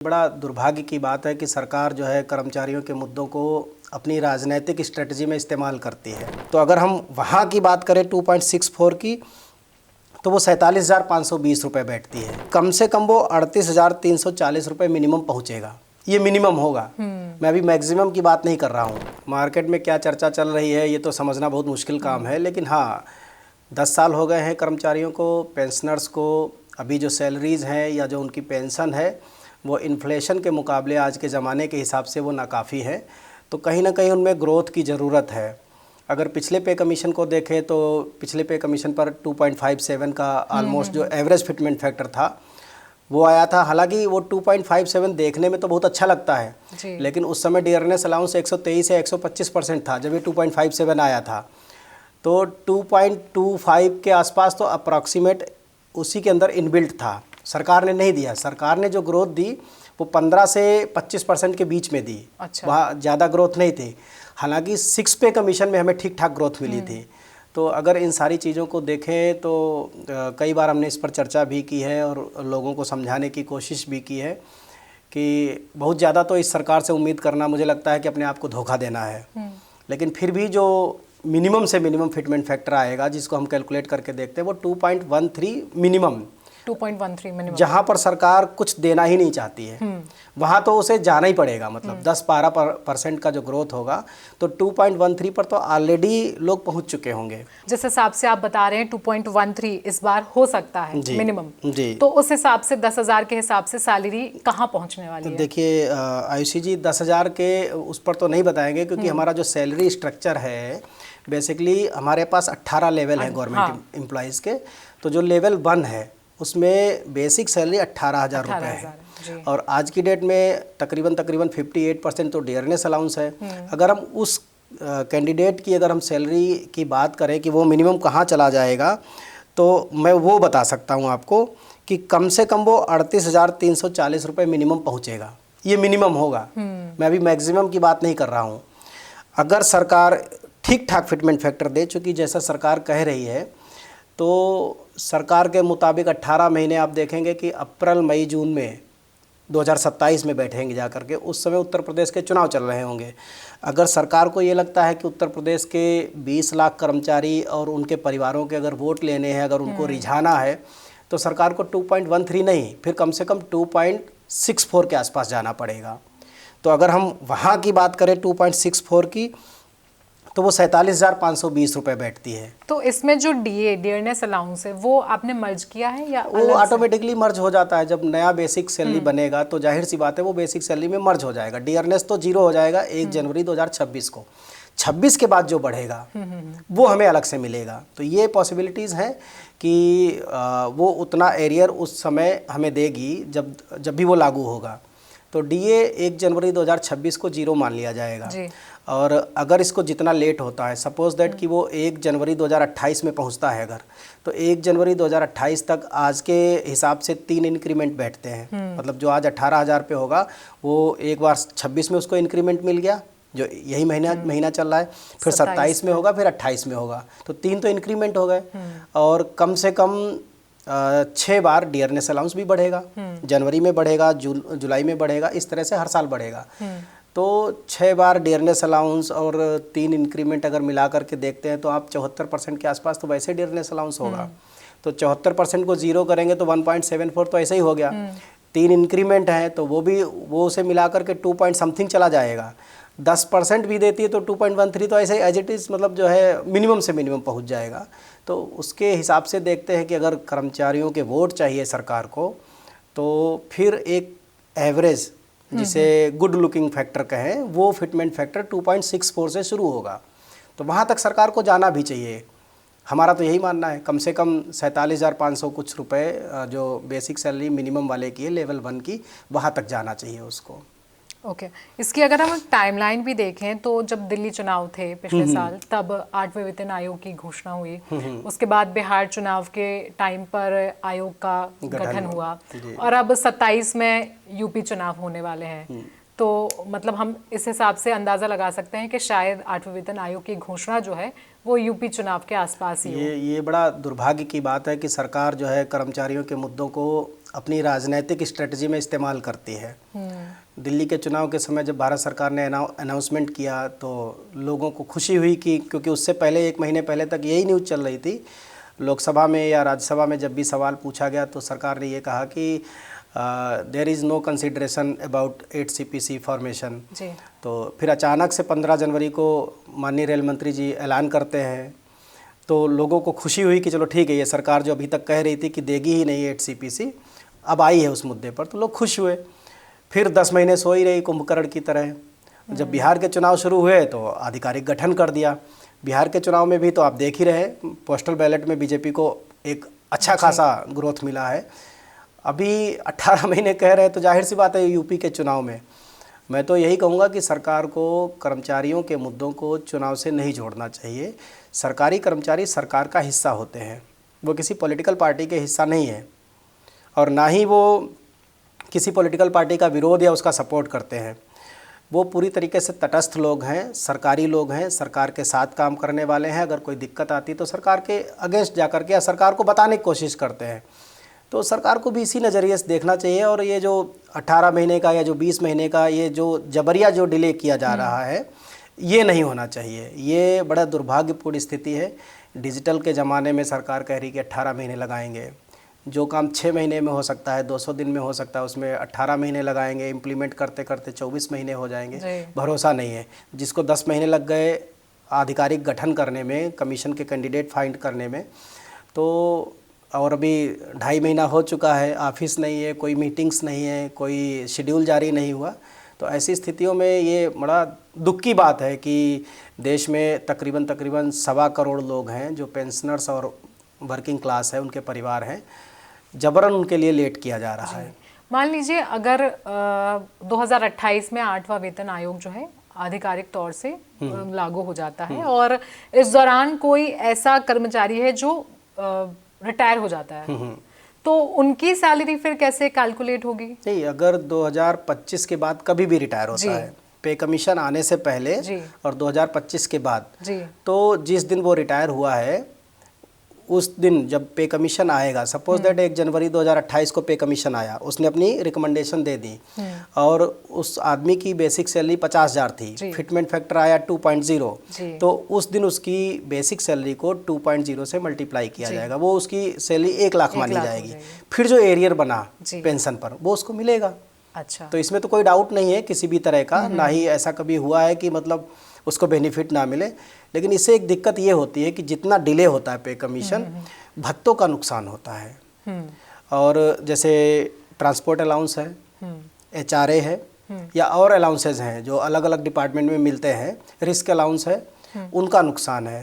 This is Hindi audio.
बड़ा दुर्भाग्य की बात है कि सरकार जो है कर्मचारियों के मुद्दों को अपनी राजनीतिक स्ट्रेटजी में इस्तेमाल करती है। तो अगर हम वहाँ की बात करें 2.64 की, तो वो 47,520 रुपये बैठती है। कम से कम वो 38,340 रुपये मिनिमम पहुँचेगा, ये मिनिमम होगा। मैं अभी मैक्सिमम की बात नहीं कर रहा हूँ। मार्केट में क्या चर्चा चल रही है ये तो समझना बहुत मुश्किल काम है, लेकिन हाँ 10 साल हो गए हैं कर्मचारियों को, पेंशनर्स को। अभी जो सैलरीज़ हैं या जो उनकी पेंशन है वो इन्फ्लेशन के मुकाबले आज के ज़माने के हिसाब से वो नाकाफ़ी है। तो कहीं ना कहीं उनमें ग्रोथ की ज़रूरत है। अगर पिछले पे कमीशन को देखें तो पिछले पे कमीशन पर 2.57 का ऑलमोस्ट जो एवरेज फिटमेंट फैक्टर था वो आया था। हालांकि वो 2.57 देखने में तो बहुत अच्छा लगता है, लेकिन उस समय डियरनेस अलाउंस 123 या 125% था जब ये 2.57 आया था। तो 2.25 के आसपास तो अप्रॉक्सीमेट उसी के अंदर इनबिल्ट था। सरकार ने नहीं दिया। सरकार ने जो ग्रोथ दी वो 15 से 25% के बीच में दी। अच्छा। वहाँ ज़्यादा ग्रोथ नहीं थी। हालांकि 6 पे कमीशन में हमें ठीक ठाक ग्रोथ मिली थी। तो अगर इन सारी चीज़ों को देखें तो कई बार हमने इस पर चर्चा भी की है और लोगों को समझाने की कोशिश भी की है कि बहुत ज़्यादा तो इस सरकार से उम्मीद करना मुझे लगता है कि अपने आप को धोखा देना है। लेकिन फिर भी जो मिनिमम से मिनिमम फिटमेंट फैक्टर आएगा जिसको हम कैलकुलेट करके देखते हैं वो 2.13 मिनिमम, 2.13 मिनिमम, जहाँ पर सरकार कुछ देना ही नहीं चाहती है वहाँ तो उसे जाना ही पड़ेगा। मतलब 10-12% का जो ग्रोथ होगा तो 2.13 पर तो ऑलरेडी लोग पहुँच चुके होंगे। जिस हिसाब से आप बता रहे हैं 2.13 इस बार हो सकता है मिनिमम जी, तो उस हिसाब से 10,000 के हिसाब से सैलरी कहाँ पहुँचने वाली है? तो देखिए आयुषी जी 10,000 के उस पर तो नहीं बताएंगे क्योंकि हमारा जो सैलरी स्ट्रक्चर है बेसिकली हमारे पास 18 लेवल है गवर्नमेंट एम्प्लॉयज़ के। तो जो लेवल 1 है उसमें बेसिक सैलरी 18,000 रुपये है और आज की डेट में तकरीबन 58% तो डियरनेस अलाउंस है। अगर हम उस कैंडिडेट की अगर हम सैलरी की बात करें कि वो मिनिमम कहाँ चला जाएगा तो मैं वो बता सकता हूँ आपको कि कम से कम वो 38,340 रुपये मिनिमम पहुँचेगा, ये मिनिमम होगा। मैं अभी मैक्सिमम की बात नहीं कर रहा हूँ। अगर सरकार ठीक ठाक फिटमेंट फैक्टर दे, चूँकि जैसा सरकार कह रही है तो सरकार के मुताबिक 18 महीने आप देखेंगे कि अप्रैल मई जून में 2027 में बैठेंगे जा कर के, उस समय उत्तर प्रदेश के चुनाव चल रहे होंगे। अगर सरकार को ये लगता है कि उत्तर प्रदेश के 20 लाख कर्मचारी और उनके परिवारों के अगर वोट लेने हैं, अगर उनको रिझाना है तो सरकार को 2.13 नहीं फिर कम से कम 2.64 के आसपास जाना पड़ेगा। तो अगर हम वहाँ की बात करें 2.64 की तो वो 47,520 रुपये बैठती है। तो इसमें जो डियरनेस अलाउंस है वो आपने मर्ज किया है या वो ऑटोमेटिकली मर्ज हो जाता है? जब नया बेसिक सैलरी बनेगा तो जाहिर सी बात है वो बेसिक सैलरी में मर्ज हो जाएगा। डियरनेस तो जीरो हो जाएगा 1 जनवरी 2026 को। 26 के बाद जो बढ़ेगा वो हमें अलग से मिलेगा। तो ये पॉसिबिलिटीज़ हैं कि वो उतना एरियर उस समय हमें देगी जब भी वो लागू होगा। तो डीए 1 जनवरी 2026 को जीरो मान लिया जाएगा। और अगर इसको जितना लेट होता है, सपोज दैट कि वो 1 जनवरी 2028 में पहुंचता है अगर, तो 1 जनवरी 2028 तक आज के हिसाब से 3 इंक्रीमेंट बैठते हैं। मतलब जो आज 18,000 पे होगा वो एक बार 26 में उसको इंक्रीमेंट मिल गया जो यही महीना चल रहा है, फिर 27 में होगा, फिर 28 में होगा, तो 3 तो इंक्रीमेंट हो गए। और कम से कम 6 बार डियरनेस अलाउंस भी बढ़ेगा। जनवरी में बढ़ेगा, जुलाई में बढ़ेगा, इस तरह से हर साल बढ़ेगा। तो 6 बार डियरनेस अलाउंस और 3 इंक्रीमेंट अगर मिला करके देखते हैं तो आप 74% के आसपास तो वैसे डियरनेस अलाउंस होगा। तो 74% को जीरो करेंगे तो 1.74 तो ऐसे ही हो गया। 3 इंक्रीमेंट है तो वो उसे मिला करके 2 पॉइंट समथिंग चला जाएगा। 10% भी देती है तो 2.13 तो ऐसे ही एज इट इज़ मतलब जो है मिनिमम से मिनिमम पहुंच जाएगा। तो उसके हिसाब से देखते हैं कि अगर कर्मचारियों के वोट चाहिए सरकार को तो फिर एक एवरेज जिसे गुड लुकिंग फैक्टर कहें वो फिटमेंट फैक्टर 2.64 से शुरू होगा। तो वहाँ तक सरकार को जाना भी चाहिए। हमारा तो यही मानना है कम से कम 47,500 कुछ रुपए जो बेसिक सैलरी मिनिमम वाले की है लेवल 1 की, वहाँ तक जाना चाहिए उसको। ओके इसकी अगर हम टाइमलाइन भी देखें तो जब दिल्ली चुनाव थे पिछले साल तब 8वें वेतन आयोग की घोषणा हुई। उसके बाद बिहार चुनाव के टाइम पर आयोग का गठन हुआ और अब 27 में यूपी चुनाव होने वाले हैं। तो मतलब हम इस हिसाब से अंदाज़ा लगा सकते हैं कि शायद 8वें वेतन आयोग की घोषणा जो है वो यूपी चुनाव के आसपास ही हो। ये बड़ा दुर्भाग्य की बात है कि सरकार जो है कर्मचारियों के मुद्दों को अपनी राजनीतिक स्ट्रेटजी में इस्तेमाल करती है। दिल्ली के चुनाव के समय जब भारत सरकार ने अनाउंसमेंट किया तो लोगों को खुशी हुई कि क्योंकि उससे पहले 1 महीने पहले तक यही न्यूज़ चल रही थी, लोकसभा में या राज्यसभा में जब भी सवाल पूछा गया तो सरकार ने ये कहा कि there is no consideration about 8 CPC formation. तो फिर अचानक से 15 जनवरी को माननीय रेल मंत्री जी ऐलान करते हैं, तो लोगों को खुशी हुई कि चलो ठीक है, ये सरकार जो अभी तक कह रही थी कि देगी ही नहीं 8 CPC, अब आई है उस मुद्दे पर, तो लोग खुश हुए। फिर 10 महीने सो ही रही कुंभकर्ण की तरह। जब बिहार के चुनाव शुरू हुए तो आधिकारिक गठन कर दिया। बिहार के चुनाव में भी तो आप देख ही रहे, पोस्टल बैलेट में बीजेपी को एक अच्छा खासा ग्रोथ मिला है। अभी 18 महीने कह रहे हैं तो जाहिर सी बात है यूपी के चुनाव में मैं तो यही कहूँगा कि सरकार को कर्मचारियों के मुद्दों को चुनाव से नहीं जोड़ना चाहिए। सरकारी कर्मचारी सरकार का हिस्सा होते हैं, वो किसी पॉलिटिकल पार्टी के हिस्सा नहीं है और ना ही वो किसी पॉलिटिकल पार्टी का विरोध या उसका सपोर्ट करते हैं। वो पूरी तरीके से तटस्थ लोग हैं, सरकारी लोग हैं, सरकार के साथ काम करने वाले हैं। अगर कोई दिक्कत आती तो सरकार के अगेंस्ट जा कर के या सरकार को बताने की कोशिश करते हैं। तो सरकार को भी इसी नज़रिए से देखना चाहिए। और ये जो 18 महीने का या जो 20 महीने का ये जो जबरिया जो डिले किया जा रहा है, ये नहीं होना चाहिए। ये बड़ा दुर्भाग्यपूर्ण स्थिति है। डिजिटल के ज़माने में सरकार कह रही कि 18 महीने लगाएंगे, जो काम 6 महीने में हो सकता है, 200 दिन में हो सकता है, उसमें 18 महीने लगाएंगे। इम्प्लीमेंट करते करते 24 महीने हो जाएंगे, भरोसा नहीं है। जिसको 10 महीने लग गए आधिकारिक गठन करने में, कमीशन के कैंडिडेट फाइंड करने में, तो और अभी 2.5 महीना हो चुका है, ऑफिस नहीं है, कोई मीटिंग्स नहीं है, कोई शेड्यूल जारी नहीं हुआ। तो ऐसी स्थितियों में ये बड़ा दुख की बात है कि देश में तकरीबन 1.25 करोड़ लोग हैं जो पेंशनर्स और वर्किंग क्लास है, उनके परिवार हैं, जबरन उनके लिए लेट किया जा रहा है। मान लीजिए अगर 2028 में 8वां वेतन आयोग जो है आधिकारिक तौर से लागू हो जाता है और इस दौरान कोई ऐसा कर्मचारी है जो रिटायर हो जाता है, तो उनकी सैलरी फिर कैसे कैलकुलेट होगी? नहीं, अगर 2025 के बाद कभी भी रिटायर होता है, पे कमीशन आने से पहले और 2025 के बाद, तो जिस दिन वो रिटायर हुआ है उस दिन जब पे कमीशन आएगा, सपोज दैट 1 जनवरी 2028 को पे कमीशन आया, उसने अपनी रिकमेंडेशन दे दी और उस आदमी की बेसिक सैलरी 50,000 थी, फिटमेंट फैक्टर आया 2.0, तो उस दिन उसकी बेसिक सैलरी को 2.0 से मल्टीप्लाई किया जाएगा, वो उसकी सैलरी 1 लाख मानी जाएगी। फिर जो एरियर बना पेंशन पर वो उसको मिलेगा। अच्छा, तो इसमें तो कोई डाउट नहीं है किसी भी तरह का, ना ही ऐसा कभी हुआ है कि मतलब उसको बेनिफिट ना मिले। लेकिन इससे एक दिक्कत ये होती है कि जितना डिले होता है पे कमीशन, भत्तों का नुकसान होता है। और जैसे ट्रांसपोर्ट अलाउंस है, HRA है या और अलाउंसेज हैं जो अलग अलग डिपार्टमेंट में मिलते हैं, रिस्क अलाउंस है, उनका नुकसान है।